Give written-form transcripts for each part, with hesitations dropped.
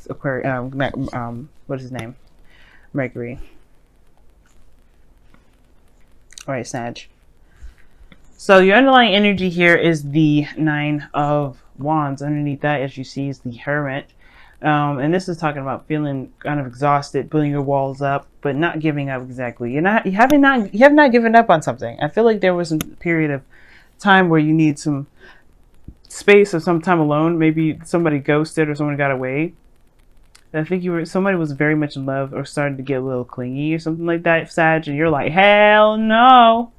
Aquarius, what is his name? Mercury. All right, Sag. So your underlying energy here is the Nine of Wands. Underneath that, as you see, is the Hermit. And this is talking about feeling kind of exhausted, building your walls up, but not giving up exactly. You have not given up on something. I feel like there was a period of time where you need some space or some time alone. Maybe somebody ghosted or someone got away. I think somebody was very much in love or started to get a little clingy or something like that, Sag, and you're like, hell no.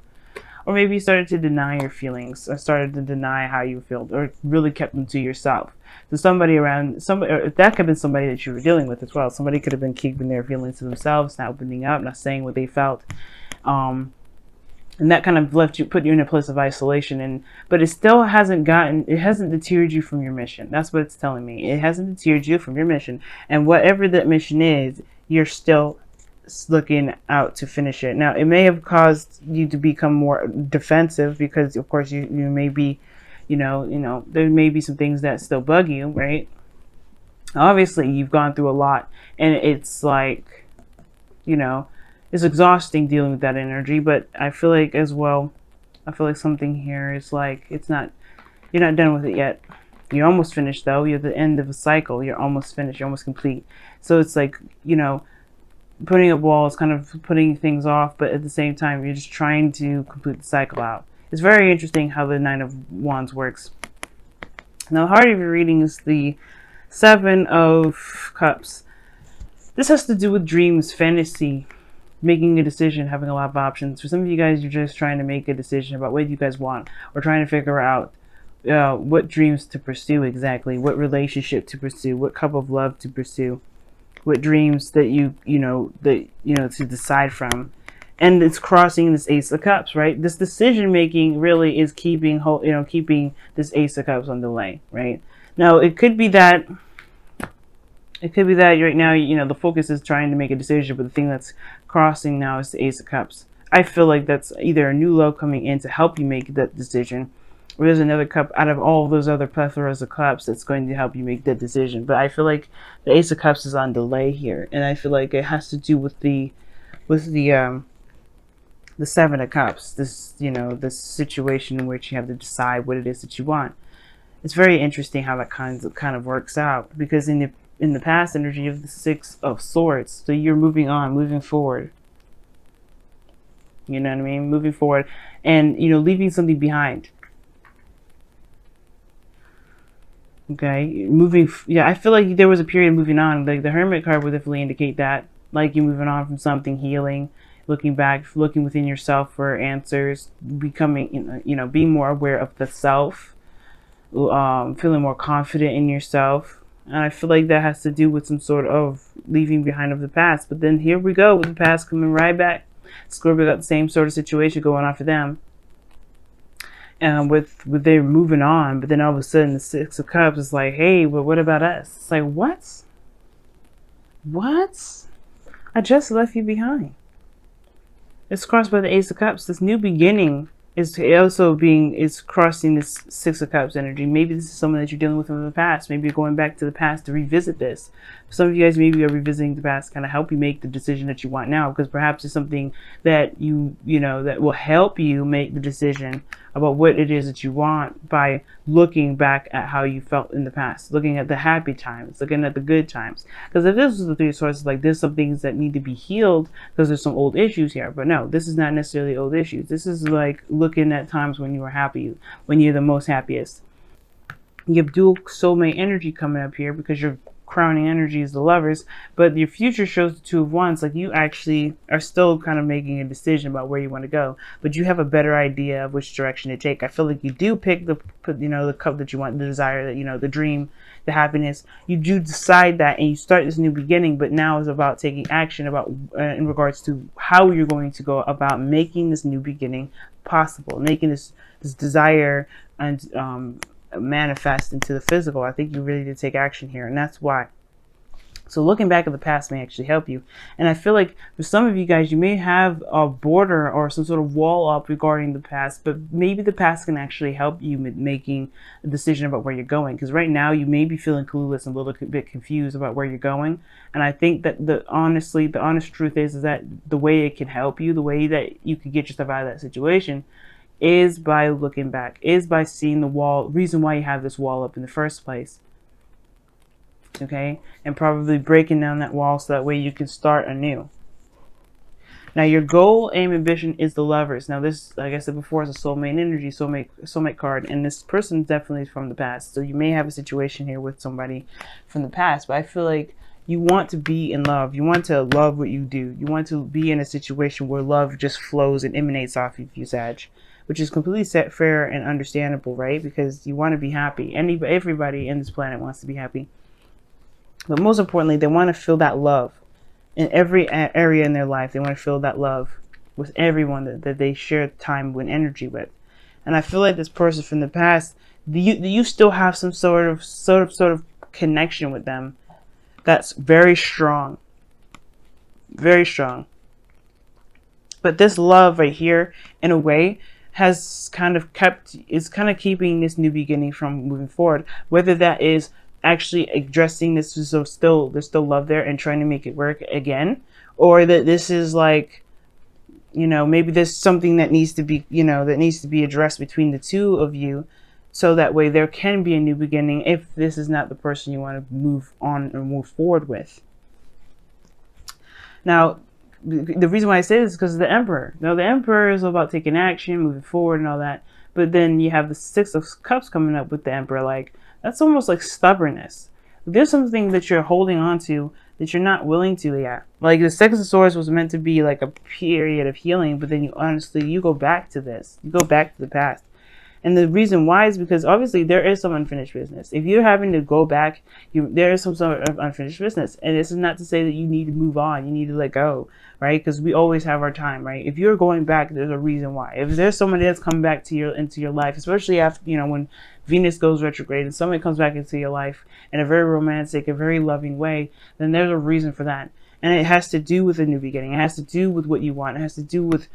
Or maybe you started to deny your feelings, or started to deny how you feel, or really kept them to yourself. So somebody around, or that could have been somebody that you were dealing with as well. Somebody could have been keeping their feelings to themselves, not opening up, not saying what they felt. And that kind of put you in a place of isolation. But it still hasn't deterred you from your mission. That's what it's telling me. It hasn't deterred you from your mission. And whatever that mission is, you're still looking out to finish it. Now, it may have caused you to become more defensive because, of course, you may be, there may be some things that still bug you, right? Obviously, you've gone through a lot, and it's like, it's exhausting dealing with that energy. But I feel like as well, something here is like, you're not done with it yet. You're almost finished though. You're at the end of a cycle. You're almost finished. You're almost complete. So it's like, putting up walls, kind of putting things off, but at the same time, you're just trying to complete the cycle out. It's very interesting how the Nine of Wands works. Now, the heart of your reading is the Seven of Cups. This has to do with dreams, fantasy, making a decision, having a lot of options. For some of you guys, you're just trying to make a decision about what you guys want, or trying to figure out what dreams to pursue exactly, what relationship to pursue, what cup of love to pursue. What dreams that to decide from. And it's crossing this Ace of Cups, right? This decision making really is keeping this Ace of Cups on delay, right? Now it could be that right now, the focus is trying to make a decision, but the thing that's crossing now is the Ace of Cups. I feel like that's either a new love coming in to help you make that decision, or there's another cup out of all those other plethoras of cups that's going to help you make that decision. But I feel like the Ace of Cups is on delay here, and I feel like it has to do with the Seven of Cups. This this situation in which you have to decide what it is that you want. It's very interesting how that kind of works out, because in the past energy of the Six of Swords, so you're moving on, moving forward. You know what I mean? Moving forward, and leaving something behind. Okay, I feel like there was a period of moving on. Like the Hermit card would definitely indicate that, like you're moving on from something, healing, looking back, looking within yourself for answers, becoming, being more aware of the self, feeling more confident in yourself. And I feel like that has to do with some sort of leaving behind of the past. But then here we go with the past coming right back. Scorpio got the same sort of situation going on for them. With they're moving on, but then all of a sudden the Six of Cups is like, hey, but what about us? It's like, what? I just left you behind. It's crossed by the Ace of Cups. This new beginning is also crossing this Six of Cups energy. Maybe this is someone that you're dealing with from the past. Maybe you're going back to the past to revisit this. Some of you guys maybe are revisiting the past to kind of help you make the decision that you want now, because perhaps it's something that that will help you make the decision about what it is that you want by looking back at how you felt in the past, looking at the happy times, looking at the good times. Because if this was the Three of Swords, like there's some things that need to be healed because there's some old issues here. But no, this is not necessarily old issues. This is like looking at times when you were happy, when you're the most happiest. You have dual soulmate energy coming up here because your crowning energy is the Lovers, but your future shows the Two of Wands. Like you actually are still kind of making a decision about where you want to go, but you have a better idea of which direction to take. I feel like you do pick the cup that you want, the desire, that the dream, the happiness. You do decide that, and you start this new beginning. But now it's about taking action about in regards to how you're going to go about making this new beginning possible, making this desire and manifest into the physical. I think you really did take action here, and that's why So looking back at the past may actually help you. And I feel like for some of you guys, you may have a border or some sort of wall up regarding the past, but maybe the past can actually help you with making a decision about where you're going. Because right now you may be feeling clueless and a little bit confused about where you're going. And I think that the honest truth is that the way it can help you, the way that you can get yourself out of that situation, is by looking back, is by seeing the wall, reason why you have this wall up in the first place. Okay, and probably breaking down that wall so that way you can start anew. Now your goal, aim, and vision is the Lovers. Now this, like I said before, is a soulmate energy, soulmate card, and this person definitely is from the past. So you may have a situation here with somebody from the past, but I feel like you want to be in love. You want to love what you do. You want to be in a situation where love just flows and emanates off of you, Sag, which is completely fair and understandable, right? Because you want to be happy. Everybody in this planet wants to be happy. But most importantly, they want to feel that love in every area in their life. They want to feel that love with everyone that they share time and energy with. And I feel like this person from the past, you still have some sort of connection with them that's very strong. Very strong. But this love right here, in a way, is kind of keeping this new beginning from moving forward. Whether that is actually addressing this, so there's still love there and trying to make it work again, or that this is like, maybe there's something that needs to be addressed between the two of you, so that way there can be a new beginning if this is not the person you want to move on or move forward with. Now the reason why I say this is because of the Emperor. Now the Emperor is about taking action, moving forward and all that, but then you have the Six of Cups coming up with the Emperor. Like, that's almost like stubbornness. There's something that you're holding on to that you're not willing to yet. Like the Six of Swords was meant to be like a period of healing, but then you go back to this. You go back to the past. And the reason why is because obviously there is some unfinished business. If you're having to go back, there is some sort of unfinished business. And this is not to say that you need to move on. You need to let go, right? Because we always have our time, right? If you're going back, there's a reason why. If there's somebody that's come back into your life, especially after, when Venus goes retrograde and somebody comes back into your life in a very romantic, a very loving way, then there's a reason for that. And it has to do with a new beginning. It has to do with what you want. It has to do with,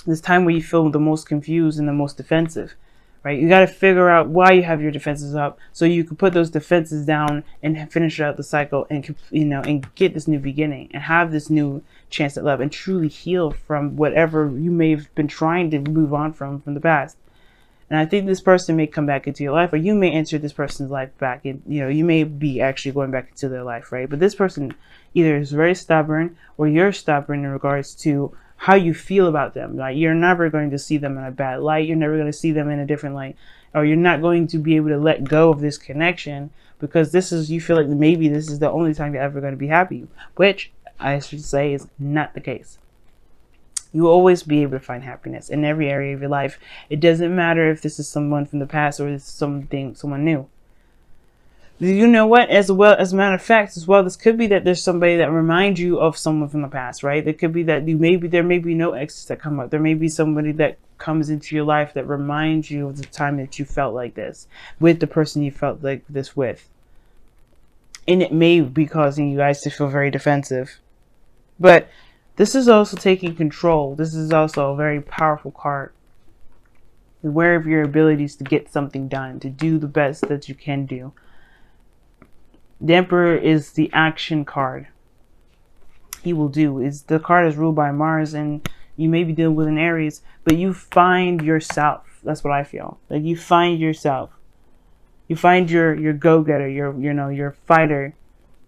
this time where you feel the most confused and the most defensive, right? You got to figure out why you have your defenses up so you can put those defenses down and finish out the cycle and, and get this new beginning and have this new chance at love and truly heal from whatever you may have been trying to move on from the past. And I think this person may come back into your life, or you may enter this person's life back in, you may be actually going back into their life, right? But this person either is very stubborn or you're stubborn in regards to how you feel about them. Like, you're never going to see them in a bad light. You're never going to see them in a different light, or you're not going to be able to let go of this connection because you feel like maybe this is the only time you're ever going to be happy, which I should say is not the case. You will always be able to find happiness in every area of your life. It doesn't matter if this is someone from the past or this is someone new. You know what? As a matter of fact, this could be that there's somebody that reminds you of someone from the past, right? It could be that there may be no exes that come up. There may be somebody that comes into your life that reminds you of the time that you felt like this with the person you felt like this with. And it may be causing you guys to feel very defensive. But this is also taking control. This is also a very powerful card. Aware of your abilities to get something done, to do the best that you can do. The Emperor is the action card. He will do. The card is ruled by Mars, and you may be dealing with an Aries, but you find yourself. That's what I feel. Like, you find yourself. You find your go-getter, your fighter,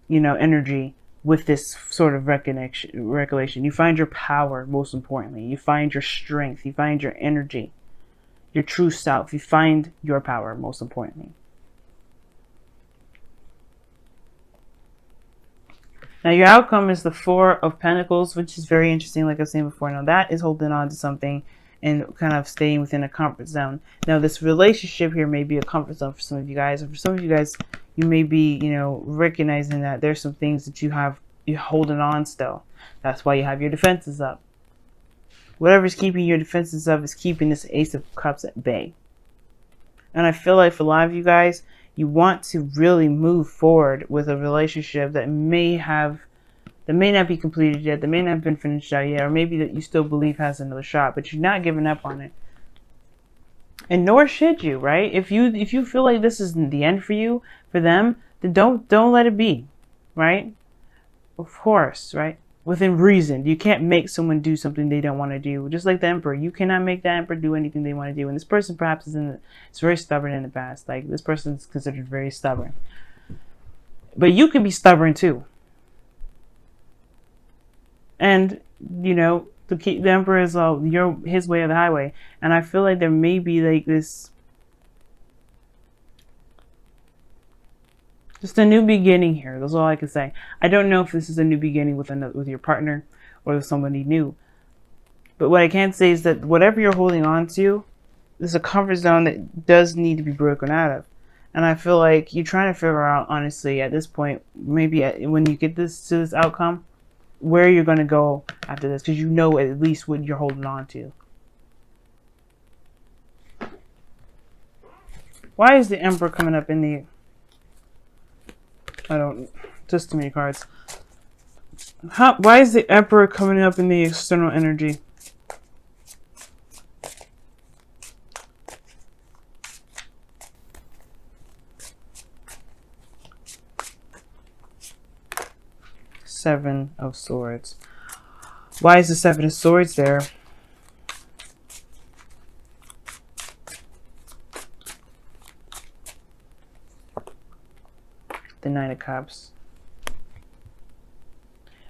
energy with this sort of recollection. You find your power, most importantly. You find your strength. You find your energy, your true self. You find your power, most importantly. Now your outcome is the Four of Pentacles, which is very interesting, like I was saying before. Now that is holding on to something and kind of staying within a comfort zone. Now this relationship here may be a comfort zone for some of you guys. And for some of you guys, you may be, recognizing that there's some things that you're holding on still. That's why you have your defenses up. Whatever's keeping your defenses up is keeping this Ace of Cups at bay. And I feel like for a lot of you guys, You want to really move forward with a relationship that may not be completed yet, that may not have been finished out yet, or maybe that you still believe has another shot, but you're not giving up on it. And nor should you, right? If you feel like this is the end for you, for them, then don't let it be, right? Of course, right? Within reason. You can't make someone do something they don't want to do. Just like the Emperor, you cannot make the Emperor do anything they want to do. And this person perhaps is very stubborn in the past. Like, this person is considered very stubborn. But you can be stubborn too. And, you know, the Emperor is his way or the highway. And I feel like there may be like this, just a new beginning here. That's all I can say. I don't know if this is a new beginning with your partner or with somebody new. But what I can say is that whatever you're holding on to, there's a comfort zone that does need to be broken out of. And I feel like you're trying to figure out, honestly, at this point, maybe when you get to this outcome, where you're going to go after this, because you know at least what you're holding on to. Why is the Emperor coming up in the... just too many cards. Why is the Emperor coming up in the external energy? Seven of Swords. Why is the Seven of Swords there? The Nine of Cups.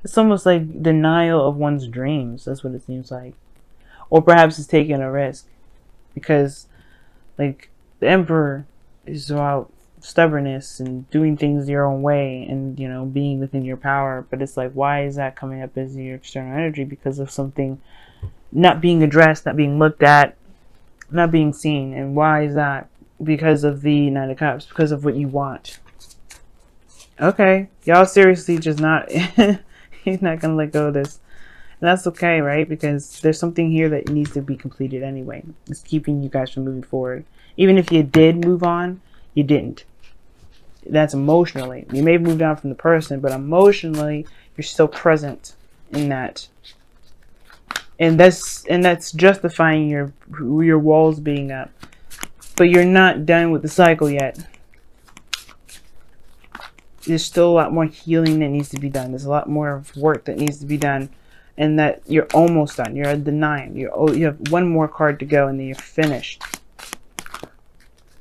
It's almost like denial of one's dreams. That's what it seems like. Or perhaps it's taking a risk. Because, like, the Emperor is about stubbornness and doing things your own way and, you know, being within your power. But it's like, why is that coming up as your external energy? Because of something not being addressed, not being looked at, not being seen. And why is that? Because of the Nine of Cups. Because of what you want. Okay, y'all seriously just not, he's not going to let go of this. And that's okay, right? Because there's something here that needs to be completed anyway. It's keeping you guys from moving forward. Even if you did move on, you didn't. That's emotionally. You may have moved on from the person, but emotionally, you're still present in that. And that's justifying your walls being up. But you're not done with the cycle yet. There's still a lot more healing that needs to be done. There's a lot more work that needs to be done. And that you're almost done. You're at the 9. You have one more card to go and then you're finished.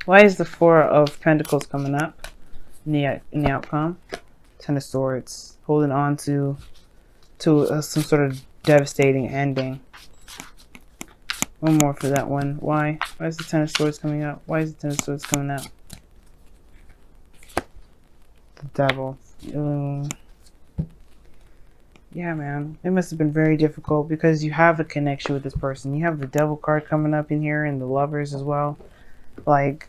Why is the Four of Pentacles coming up in the outcome? Ten of Swords. Holding on to some sort of devastating ending. One more for that one. Why? Why is the Ten of Swords coming up? Why is the Ten of Swords coming up? The Devil. Yeah, man. It must have been very difficult because you have a connection with this person. You have the Devil card coming up in here and the Lovers as well. Like,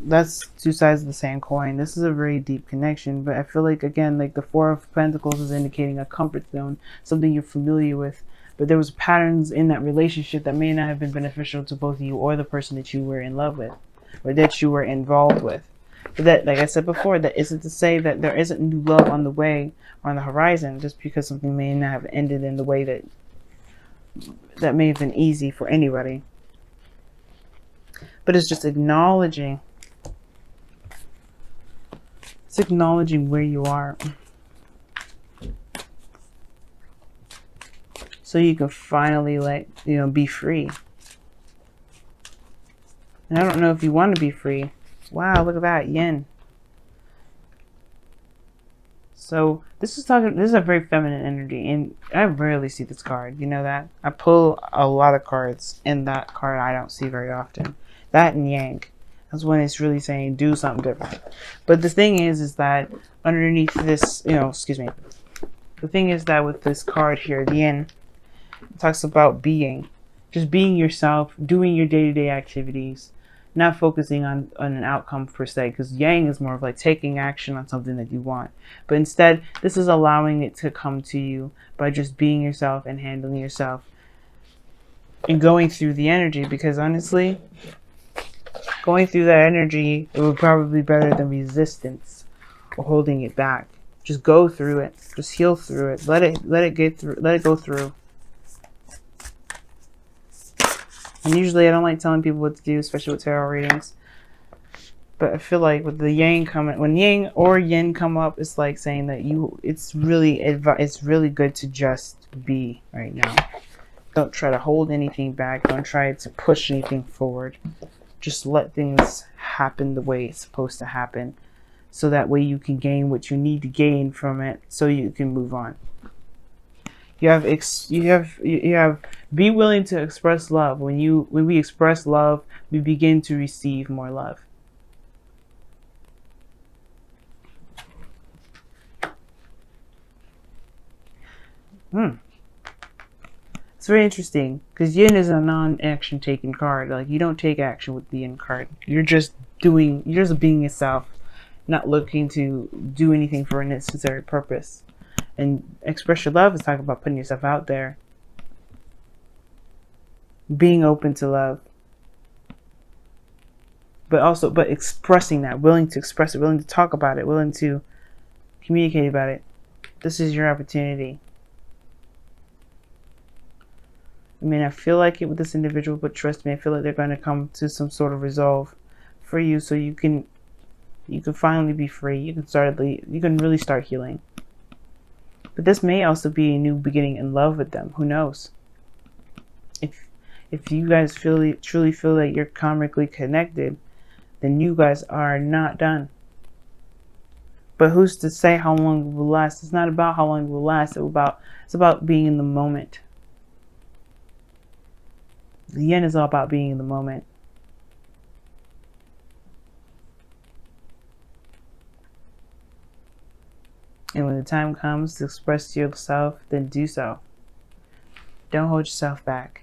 that's two sides of the same coin. This is a very deep connection, but I feel like, again, like the Four of Pentacles is indicating a comfort zone, something you're familiar with. But there was patterns in that relationship that may not have been beneficial to both you or the person that you were in love with or that you were involved with. But that, like I said before, that isn't to say that there isn't new love on the way or on the horizon, just because something may not have ended in the way that may have been easy for anybody. But it's just acknowledging. It's acknowledging where you are. So you can finally be free. And I don't know if you want to be free. Wow, look at that, yen. So this is a very feminine energy, and I rarely see this card. You know that? I pull a lot of cards, and that card I don't see very often. That and yang. That's when it's really saying do something different. But the thing is that underneath this, excuse me. The thing is that with this card here, the yen, it talks about being. Just being yourself, doing your day-to-day activities. Not focusing on an outcome per se, because yang is more of like taking action on something that you want. But instead, this is allowing it to come to you by just being yourself and handling yourself and going through the energy. Because honestly, Going through that energy, it would probably be better than resistance or holding it back. Just go through it. Just heal through it. Let it go through. And usually I don't like telling people what to do, especially with tarot readings. But I feel like with the yang coming, when yang or yin come up, it's like saying that it's really good to just be right now. Don't try to hold anything back. Don't try to push anything forward. Just let things happen the way it's supposed to happen. So that way you can gain what you need to gain from it so you can move on. You have be willing to express love. When we express love, we begin to receive more love. It's very interesting because yin is a non-action taking card. Like, you don't take action with the yin card. You're just being yourself, not looking to do anything for a necessary purpose. And express your love is talking about putting yourself out there, being open to love, but expressing that, willing to express it, willing to talk about it, willing to communicate about it. This is your opportunity. I mean, I feel like it with this individual, but trust me, I feel like they're going to come to some sort of resolve for you, so you can finally be free. You can really start healing. But this may also be a new beginning in love with them. Who knows? If you guys truly feel that you're karmically connected, then you guys are not done. But who's to say how long it will last? It's not about how long it will last. It's about being in the moment. The yin is all about being in the moment. And when the time comes to express yourself, then do so. Don't hold yourself back.